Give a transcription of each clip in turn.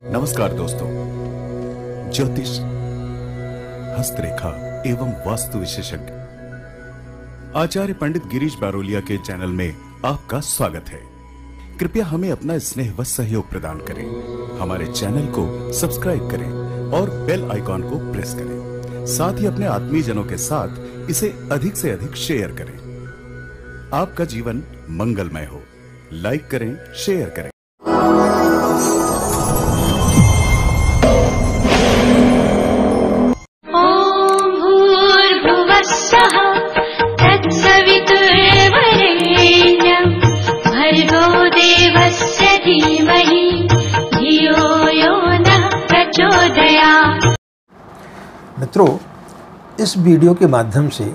नमस्कार दोस्तों, ज्योतिष, हस्तरेखा एवं वास्तु विशेषज्ञ आचार्य पंडित गिरीश बारोलिया के चैनल में आपका स्वागत है। कृपया हमें अपना स्नेह व सहयोग प्रदान करें। हमारे चैनल को सब्सक्राइब करें और बेल आइकॉन को प्रेस करें। साथ ही अपने आत्मीयजनों के साथ इसे अधिक से अधिक शेयर करें। आपका जीवन मंगलमय हो। लाइक करें, शेयर करें। मित्रों, इस वीडियो के माध्यम से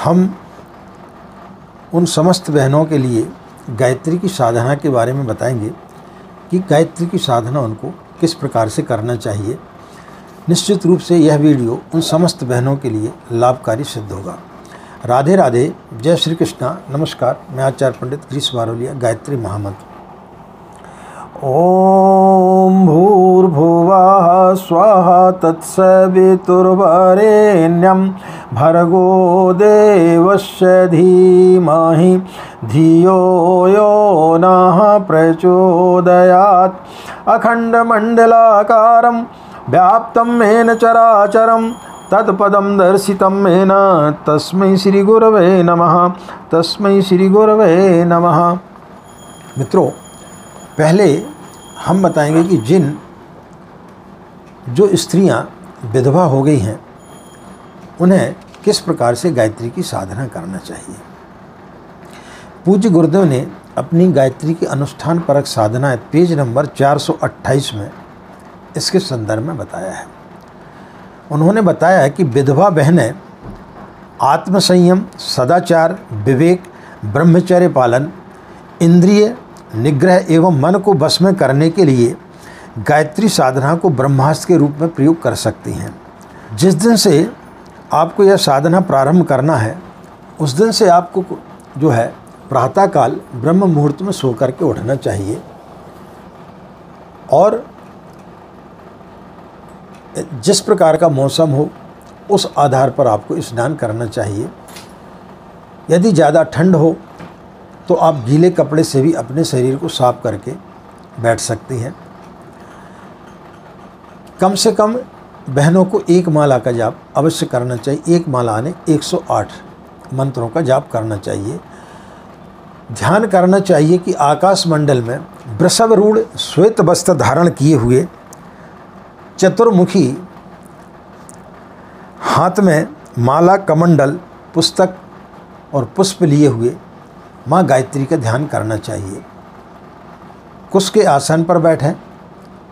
हम उन समस्त बहनों के लिए गायत्री की साधना के बारे में बताएंगे कि गायत्री की साधना उनको किस प्रकार से करना चाहिए। निश्चित रूप से यह वीडियो उन समस्त बहनों के लिए लाभकारी सिद्ध होगा। राधे राधे, जय श्री कृष्णा। नमस्कार, मैं आचार्य पंडित गिरीश बारोलिया। गायत्री महामंत्र। ओम भूर्भुवः स्वाहा तत्सवितुर्वरेण्यं भर्गो देवस्य धीमहि धियो यो नः प्रचोदयात्। अखण्डमण्डलाकारं व्याप्तं येन चराचरं तत्पदं दर्शितं येन तस्मै श्री गुरवे नमः। तस्मै श्री गुरवे नमः। मित्रों, पहले हम बताएंगे कि जो स्त्रियां विधवा हो गई हैं उन्हें किस प्रकार से गायत्री की साधना करना चाहिए। पूज्य गुरुदेव ने अपनी गायत्री की अनुष्ठान परक साधना पेज नंबर 428 में इसके संदर्भ में बताया है। उन्होंने बताया कि विधवा बहनें आत्मसंयम, सदाचार, विवेक, ब्रह्मचर्य पालन, इंद्रिय निग्रह एवं मन को वश में करने के लिए गायत्री साधना को ब्रह्मास्त्र के रूप में प्रयोग कर सकती हैं। जिस दिन से आपको यह साधना प्रारंभ करना है उस दिन से आपको जो है प्रातःकाल ब्रह्म मुहूर्त में सो करके उठना चाहिए और जिस प्रकार का मौसम हो उस आधार पर आपको स्नान करना चाहिए। यदि ज़्यादा ठंड हो तो आप गीले कपड़े से भी अपने शरीर को साफ करके बैठ सकती हैं। कम से कम बहनों को एक माला का जाप अवश्य करना चाहिए। एक माला ने 108 मंत्रों का जाप करना चाहिए। ध्यान करना चाहिए कि आकाश मंडल में वृषभ रूढ़ श्वेत वस्त्र धारण किए हुए चतुर्मुखी, हाथ में माला, कमंडल, पुस्तक और पुष्प लिए हुए माँ गायत्री का ध्यान करना चाहिए। कुश के आसन पर बैठें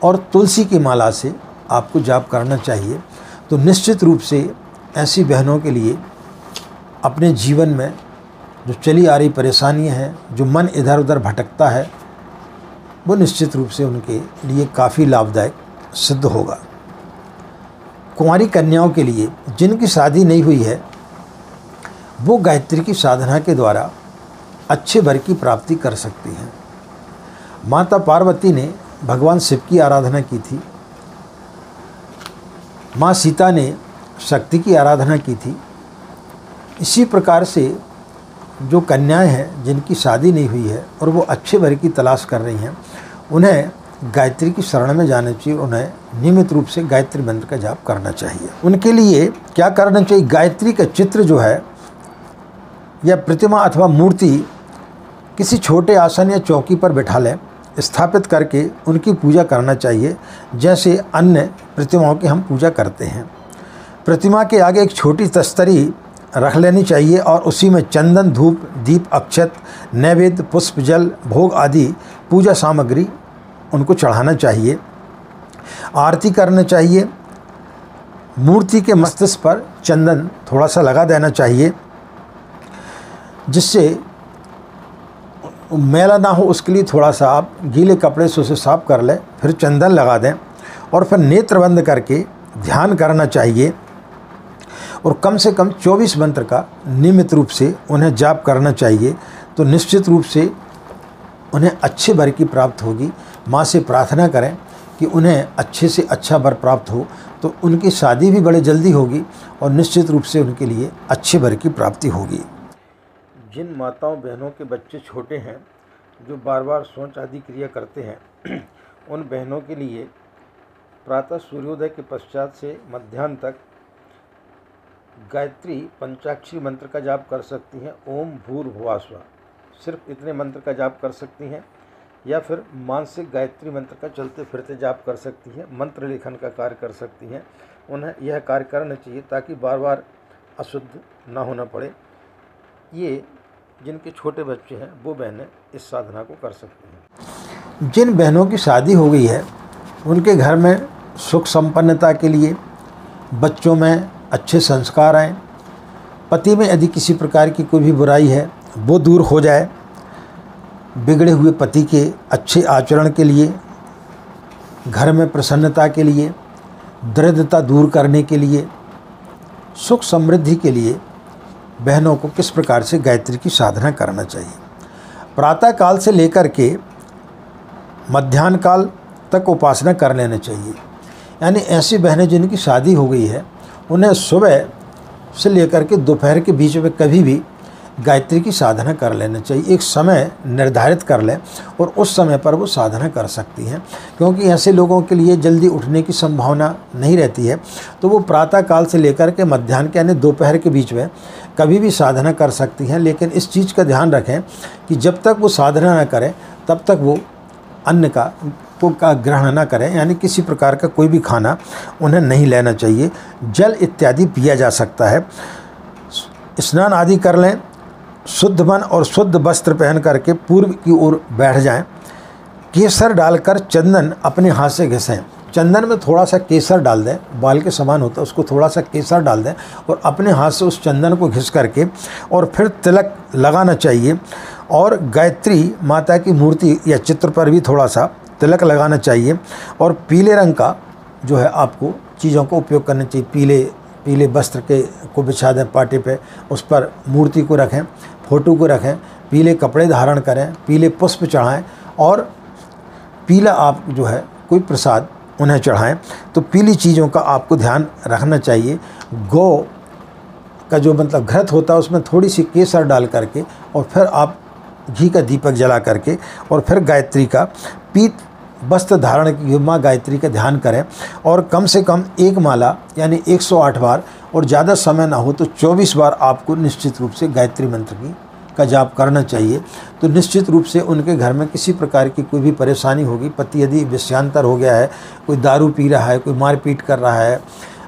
और तुलसी की माला से आपको जाप करना चाहिए। तो निश्चित रूप से ऐसी बहनों के लिए अपने जीवन में जो चली आ रही परेशानियां हैं, जो मन इधर उधर भटकता है, वो निश्चित रूप से उनके लिए काफ़ी लाभदायक सिद्ध होगा। कुंवारी कन्याओं के लिए जिनकी शादी नहीं हुई है वो गायत्री की साधना के द्वारा अच्छे वर की प्राप्ति कर सकती हैं। माता पार्वती ने भगवान शिव की आराधना की थी। माँ सीता ने शक्ति की आराधना की थी। इसी प्रकार से जो कन्याएं हैं जिनकी शादी नहीं हुई है और वो अच्छे वर की तलाश कर रही हैं, उन्हें गायत्री की शरण में जाना चाहिए। उन्हें नियमित रूप से गायत्री मंत्र का जाप करना चाहिए। उनके लिए क्या करना चाहिए? गायत्री का चित्र जो है या प्रतिमा अथवा मूर्ति किसी छोटे आसन या चौकी पर बिठा लें, स्थापित करके उनकी पूजा करना चाहिए जैसे अन्य प्रतिमाओं की हम पूजा करते हैं। प्रतिमा के आगे एक छोटी तस्तरी रख लेनी चाहिए और उसी में चंदन, धूप, दीप, अक्षत, नैवेद्य, पुष्प, जल, भोग आदि पूजा सामग्री उनको चढ़ाना चाहिए। आरती करना चाहिए। मूर्ति के मस्तिष्क पर चंदन थोड़ा सा लगा देना चाहिए जिससे मैला ना हो। उसके लिए थोड़ा सा आप गीले कपड़े से उसे साफ कर लें, फिर चंदन लगा दें और फिर नेत्र बंद करके ध्यान करना चाहिए और कम से कम 24 मंत्र का नियमित रूप से उन्हें जाप करना चाहिए। तो निश्चित रूप से उन्हें अच्छे वर की प्राप्त होगी। माँ से प्रार्थना करें कि उन्हें अच्छे से अच्छा वर प्राप्त हो, तो उनकी शादी भी बड़े जल्दी होगी और निश्चित रूप से उनके लिए अच्छे वर की प्राप्ति होगी। जिन माताओं बहनों के बच्चे छोटे हैं, जो बार बार शौच आदि क्रिया करते हैं, उन बहनों के लिए प्रातः सूर्योदय के पश्चात से मध्याह्न तक गायत्री पंचाक्षरी मंत्र का जाप कर सकती हैं। ओम भूर्भुवः स्वः, सिर्फ इतने मंत्र का जाप कर सकती हैं, या फिर मानसिक गायत्री मंत्र का चलते फिरते जाप कर सकती हैं। मंत्र लेखन का कार्य कर सकती हैं। उन्हें यह कार्य करना चाहिए ताकि बार बार अशुद्ध ना होना पड़े। ये जिनके छोटे बच्चे हैं वो बहनें इस साधना को कर सकती हैं। जिन बहनों की शादी हो गई है, उनके घर में सुख संपन्नता के लिए, बच्चों में अच्छे संस्कार आएँ, पति में यदि किसी प्रकार की कोई भी बुराई है वो दूर हो जाए, बिगड़े हुए पति के अच्छे आचरण के लिए, घर में प्रसन्नता के लिए, दरिद्रता दूर करने के लिए, सुख समृद्धि के लिए बहनों को किस प्रकार से गायत्री की साधना करना चाहिए। प्रातः काल से लेकर के मध्याह्न काल तक उपासना कर लेना चाहिए। यानी ऐसी बहनें जिनकी शादी हो गई है, उन्हें सुबह से लेकर के दोपहर के बीच में कभी भी गायत्री की साधना कर लेना चाहिए। एक समय निर्धारित कर लें और उस समय पर वो साधना कर सकती हैं, क्योंकि ऐसे लोगों के लिए जल्दी उठने की संभावना नहीं रहती है, तो वो प्रातः काल से लेकर के मध्याह्न के यानी दोपहर के बीच में कभी भी साधना कर सकती हैं। लेकिन इस चीज़ का ध्यान रखें कि जब तक वो साधना न करें तब तक वो अन्न का ग्रहण न करें, यानी किसी प्रकार का कोई भी खाना उन्हें नहीं लेना चाहिए। जल इत्यादि पिया जा सकता है। स्नान आदि कर लें, शुद्ध मन और शुद्ध वस्त्र पहन करके पूर्व की ओर बैठ जाएं। केसर डालकर चंदन अपने हाथ से घिसें। चंदन में थोड़ा सा केसर डाल दें, बाल के समान होता है, उसको थोड़ा सा केसर डाल दें और अपने हाथ से उस चंदन को घिस करके और फिर तिलक लगाना चाहिए। और गायत्री माता की मूर्ति या चित्र पर भी थोड़ा सा तिलक लगाना चाहिए। और पीले रंग का जो है आपको चीज़ों का उपयोग करना चाहिए। पीले वस्त्र को बिछा दें पाटे पे, उस पर मूर्ति को रखें, फोटो को रखें, पीले कपड़े धारण करें, पीले पुष्प चढ़ाएं और पीला आप जो है कोई प्रसाद उन्हें चढ़ाएं। तो पीली चीज़ों का आपको ध्यान रखना चाहिए। गौ का जो मतलब घृत होता है उसमें थोड़ी सी केसर डाल करके और फिर आप घी का दीपक जला करके और फिर गायत्री का पीत वस्त्र धारण की माँ गायत्री का ध्यान करें। और कम से कम एक माला यानी 108 बार, और ज़्यादा समय ना हो तो 24 बार आपको निश्चित रूप से गायत्री मंत्र का जाप करना चाहिए। तो निश्चित रूप से उनके घर में किसी प्रकार की कोई भी परेशानी होगी, पति यदि विषयांतर हो गया है, कोई दारू पी रहा है, कोई मारपीट कर रहा है,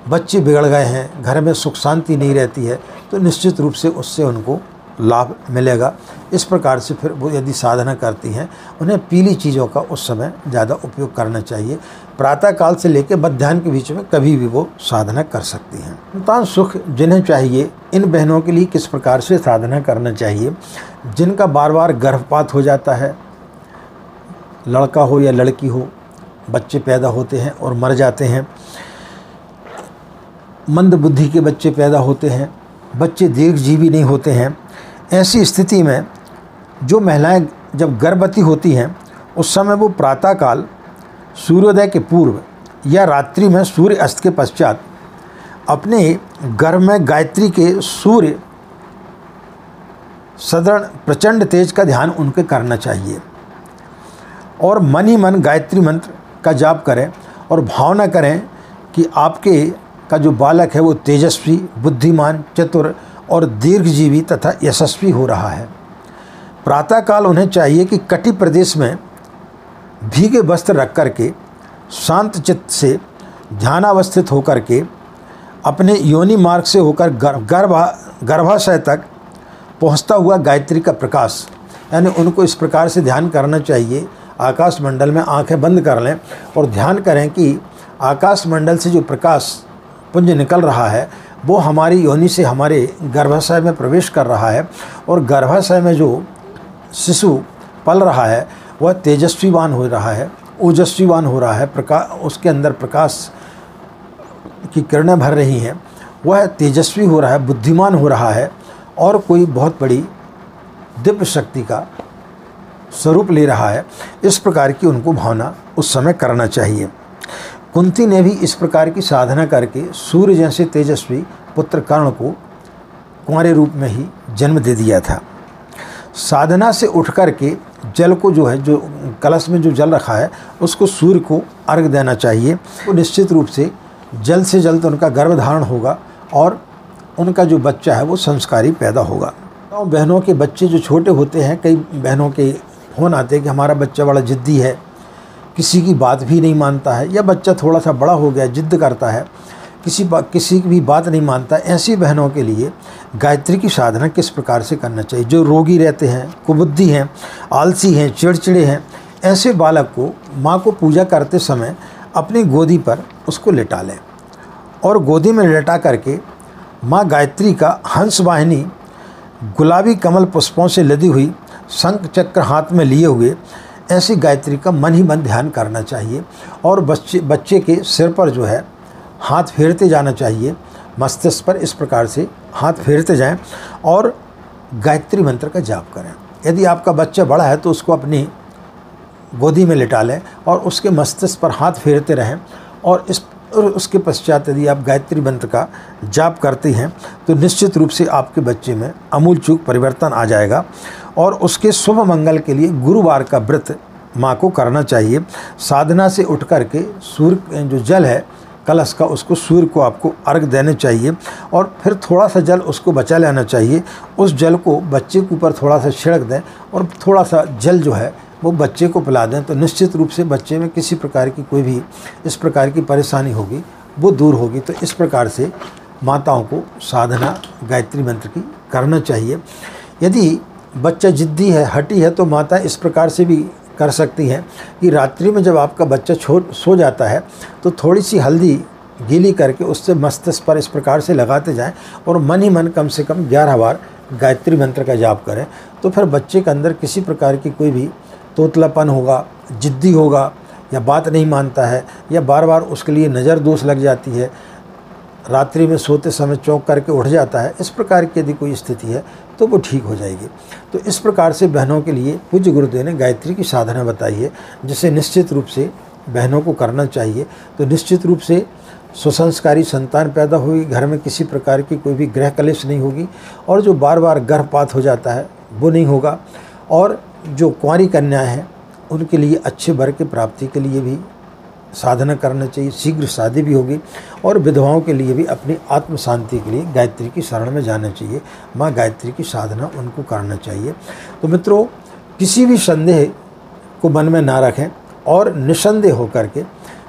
बच्चे बिगड़ गए हैं, घर में सुख शांति नहीं रहती है, तो निश्चित रूप से उससे उनको लाभ मिलेगा। इस प्रकार से फिर वो यदि साधना करती हैं, उन्हें पीली चीज़ों का उस समय ज़्यादा उपयोग करना चाहिए। प्रातः काल से लेकर मध्याह्न के बीच में कभी भी वो साधना कर सकती हैं। संतान सुख जिन्हें चाहिए, इन बहनों के लिए किस प्रकार से साधना करना चाहिए। जिनका बार बार गर्भपात हो जाता है, लड़का हो या लड़की हो, बच्चे पैदा होते हैं और मर जाते हैं, मंद बुद्धि के बच्चे पैदा होते हैं, बच्चे दीर्घजीवी नहीं होते हैं, ऐसी स्थिति में जो महिलाएं जब गर्भवती होती हैं उस समय वो प्रातःकाल सूर्योदय के पूर्व या रात्रि में सूर्य अस्त के पश्चात अपने गर्भ में गायत्री के सूर्य सदृढ़ प्रचंड तेज का ध्यान उनके करना चाहिए और मन ही मन गायत्री मंत्र का जाप करें और भावना करें कि आपके का जो बालक है वो तेजस्वी, बुद्धिमान, चतुर और दीर्घजीवी तथा यशस्वी हो रहा है। प्रातःकाल उन्हें चाहिए कि कटि प्रदेश में भीगे वस्त्र रख करके शांत चित्त से ध्यानावस्थित होकर के अपने योनि मार्ग से होकर गर्भाशय तक पहुंचता हुआ गायत्री का प्रकाश, यानी उनको इस प्रकार से ध्यान करना चाहिए। आकाश मंडल में आंखें बंद कर लें और ध्यान करें कि आकाश मंडल से जो प्रकाश पुंज निकल रहा है वो हमारी योनि से हमारे गर्भाशय में प्रवेश कर रहा है और गर्भाशय में जो शिशु पल रहा है वह तेजस्वीवान हो रहा है, ओजस्वीवान हो रहा है, उसके अंदर प्रकाश की किरणें भर रही हैं, वह तेजस्वी हो रहा है, बुद्धिमान हो रहा है और कोई बहुत बड़ी दिव्य शक्ति का स्वरूप ले रहा है। इस प्रकार की उनको भावना उस समय करना चाहिए। कुंती ने भी इस प्रकार की साधना करके सूर्य जैसे तेजस्वी पुत्र कर्ण को कुंवारे रूप में ही जन्म दे दिया था। साधना से उठ कर के जल को जो है, जो कलश में जो जल रखा है, उसको सूर्य को अर्घ देना चाहिए। तो निश्चित रूप से जल्द उनका गर्भधारण होगा और उनका जो बच्चा है वो संस्कारी पैदा होगा। तो बहनों के बच्चे जो छोटे होते हैं, कई बहनों के फ़ोन आते हैं कि हमारा बच्चा बड़ा ज़िद्दी है, किसी की बात भी नहीं मानता है, या बच्चा थोड़ा सा बड़ा हो गया, ज़िद्द करता है, किसी की भी बात नहीं मानता। ऐसी बहनों के लिए गायत्री की साधना किस प्रकार से करना चाहिए? जो रोगी रहते हैं, कुबुद्धि हैं, आलसी हैं, चिड़चिड़े हैं, ऐसे बालक को माँ को पूजा करते समय अपनी गोदी पर उसको लिटा लें और गोदी में लिटा करके माँ गायत्री का हंस वाहिनी गुलाबी कमल पुष्पों से लदी हुई शंख चक्र हाथ में लिए हुए ऐसी गायत्री का मन ही मन ध्यान करना चाहिए। और बच्चे के सिर पर जो है हाथ फेरते जाना चाहिए, मस्तिष्क पर इस प्रकार से हाथ फेरते जाएं और गायत्री मंत्र का जाप करें। यदि आपका बच्चा बड़ा है तो उसको अपनी गोदी में लिटा लें और उसके मस्तिष्क पर हाथ फेरते रहें और उसके पश्चात यदि आप गायत्री मंत्र का जाप करते हैं तो निश्चित रूप से आपके बच्चे में आमूल चूक परिवर्तन आ जाएगा। और उसके शुभ मंगल के लिए गुरुवार का व्रत माँ को करना चाहिए। साधना से उठ कर के सूर्य जो जल है कलश का, उसको सूर्य को आपको अर्घ देने चाहिए और फिर थोड़ा सा जल उसको बचा लेना चाहिए। उस जल को बच्चे के ऊपर थोड़ा सा छिड़क दें और थोड़ा सा जल जो है वो बच्चे को पिला दें, तो निश्चित रूप से बच्चे में किसी प्रकार की कोई भी इस प्रकार की परेशानी होगी वो दूर होगी। तो इस प्रकार से माताओं को साधना गायत्री मंत्र की करना चाहिए। यदि बच्चा जिद्दी है, हठी है, तो माता इस प्रकार से भी कर सकती हैं कि रात्रि में जब आपका बच्चा सो जाता है तो थोड़ी सी हल्दी गीली करके उससे मस्तिष्क पर इस प्रकार से लगाते जाएं और मन ही मन कम से कम 11 बार गायत्री मंत्र का जाप करें। तो फिर बच्चे के अंदर किसी प्रकार की कोई भी तोतलापन होगा, जिद्दी होगा, या बात नहीं मानता है, या बार बार उसके लिए नज़र दोष लग जाती है, रात्रि में सोते समय चौंक करके उठ जाता है, इस प्रकार की यदि कोई स्थिति है तो वो ठीक हो जाएगी। तो इस प्रकार से बहनों के लिए पूज्य गुरुदेव ने गायत्री की साधना बताई है, जिसे निश्चित रूप से बहनों को करना चाहिए। तो निश्चित रूप से सुसंस्कारी संतान पैदा होगी, घर में किसी प्रकार की कोई भी ग्रह कलेश नहीं होगी और जो बार बार गर्भपात हो जाता है वो नहीं होगा। और जो कुंवारी कन्याएं हैं उनके लिए अच्छे वर की प्राप्ति के लिए भी साधना करना चाहिए, शीघ्र शादी भी होगी। और विधवाओं के लिए भी अपनी आत्म शांति के लिए गायत्री की शरण में जाना चाहिए, माँ गायत्री की साधना उनको करना चाहिए। तो मित्रों, किसी भी संदेह को मन में ना रखें और निसंदेह होकर के,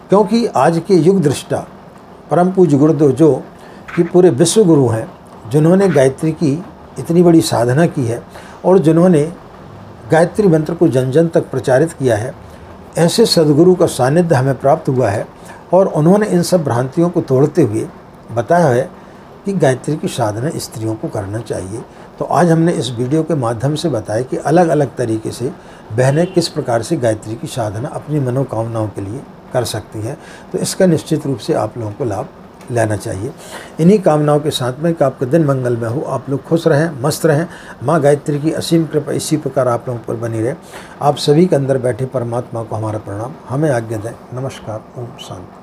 क्योंकि आज के युग दृष्टा परम पूज्य गुरुदेव जो कि पूरे विश्व गुरु हैं, जिन्होंने गायत्री की इतनी बड़ी साधना की है और जिन्होंने गायत्री मंत्र को जन जन तक प्रचारित किया है, ऐसे सद्गुरु का सानिध्य हमें प्राप्त हुआ है और उन्होंने इन सब भ्रांतियों को तोड़ते हुए बताया है कि गायत्री की साधना स्त्रियों को करना चाहिए। तो आज हमने इस वीडियो के माध्यम से बताया कि अलग अलग तरीके से बहनें किस प्रकार से गायत्री की साधना अपनी मनोकामनाओं के लिए कर सकती हैं। तो इसका निश्चित रूप से आप लोगों को लाभ लेना चाहिए। इन्हीं कामनाओं के साथ में कि आपका दिन मंगल में हो, आप लोग खुश रहें, मस्त रहें। माँ गायत्री की असीम कृपा इसी प्रकार आप लोगों पर बनी रहे। आप सभी के अंदर बैठे परमात्मा को हमारा प्रणाम। हमें आज्ञा दें। नमस्कार। ओम शांति।